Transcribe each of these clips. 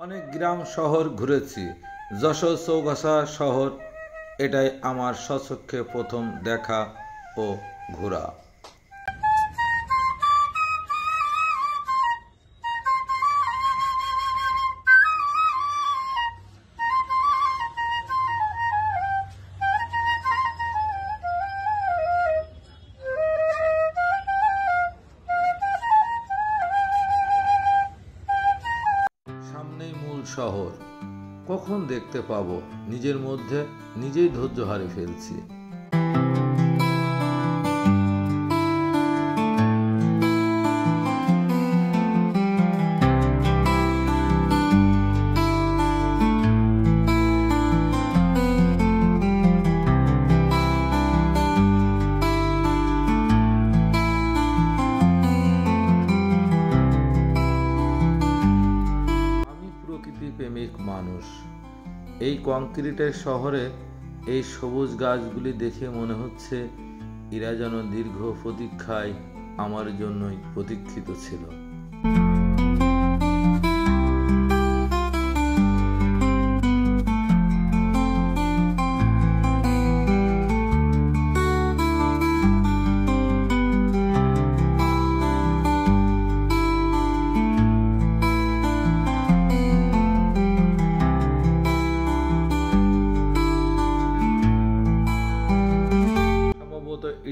অনেক গ্রাম শহর ঘুরেছি, যশোর চৌগাছা শহর এটাই আমার স্বচক্ষে প্রথম দেখা ও ঘোরা। সামনেই মূল শহর, কখন দেখতে পাবো? নিজের মধ্যে নিজেই ধৈর্য হারিয়ে ফেলছি। প্রেমিক মানুষ, এই কংক্রিটের শহরে এই সবুজ গাছগুলি দেখে মনে হচ্ছে এরা যেন দীর্ঘ প্রতীক্ষায় আমার জন্যই প্রতীক্ষিত ছিল।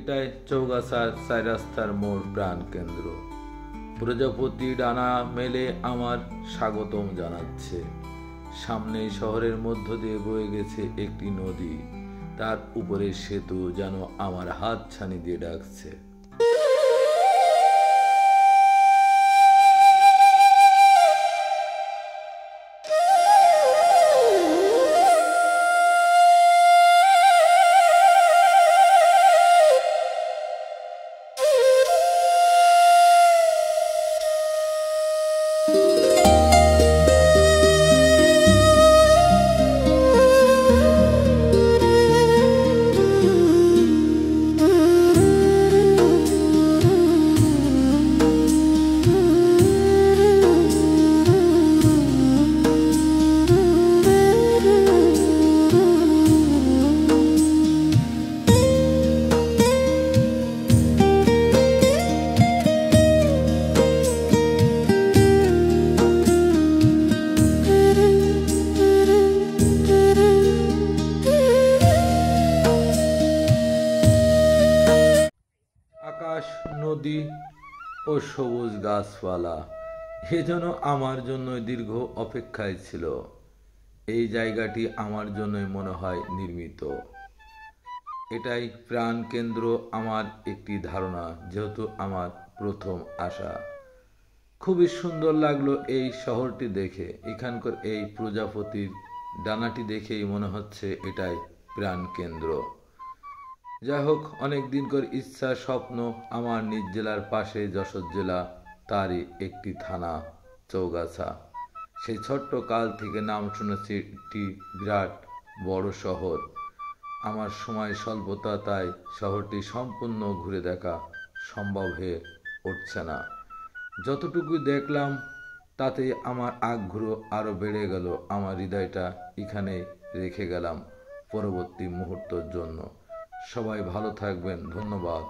এটাই চৌগাছার 4 রাস্তার মোড় প্রাণ কেন্দ্র। প্রজাপতি ডানা মেলে আমার স্বাগতম জানাচ্ছে। সামনে শহরের মধ্য দিয়ে বয়ে গেছে একটি নদী, তার উপরে সেতু যেন আমার হাত ছানি দিয়ে ডাকছে। আকাশ, নদী ও সবুজ গাছপালা এজন্য আমার জন্য দীর্ঘ অপেক্ষায় ছিল। এই জায়গাটি আমার জন্যই মনে হয় নির্মিত। এটাই প্রাণ কেন্দ্র আমার একটি ধারণা, যেহেতু আমার প্রথম আসা। খুবই সুন্দর লাগলো এই শহরটি দেখে। এখানকার এই প্রজাপতির ডানাটি দেখেই মনে হচ্ছে এটাই প্রাণ কেন্দ্র। যাই হোক, অনেক দিনকার ইচ্ছা, স্বপ্ন আমার নিজ জেলার পাশে যশোর জেলা, তারই একটি থানা চৌগাছা। সেই ছোট্ট কাল থেকে নাম শুনেছি একটি বিরাট বড় শহর। আমার সময় স্বল্পতা, তাই শহরটি সম্পূর্ণ ঘুরে দেখা সম্ভব হয়ে উঠছে না। যতটুকু দেখলাম তাতে আমার আগ্রহ আরও বেড়ে গেল। আমার হৃদয়টা এখানে রেখে গেলাম পরবর্তী মুহূর্তের জন্য। সবাই ভালো থাকবেন, ধন্যবাদ।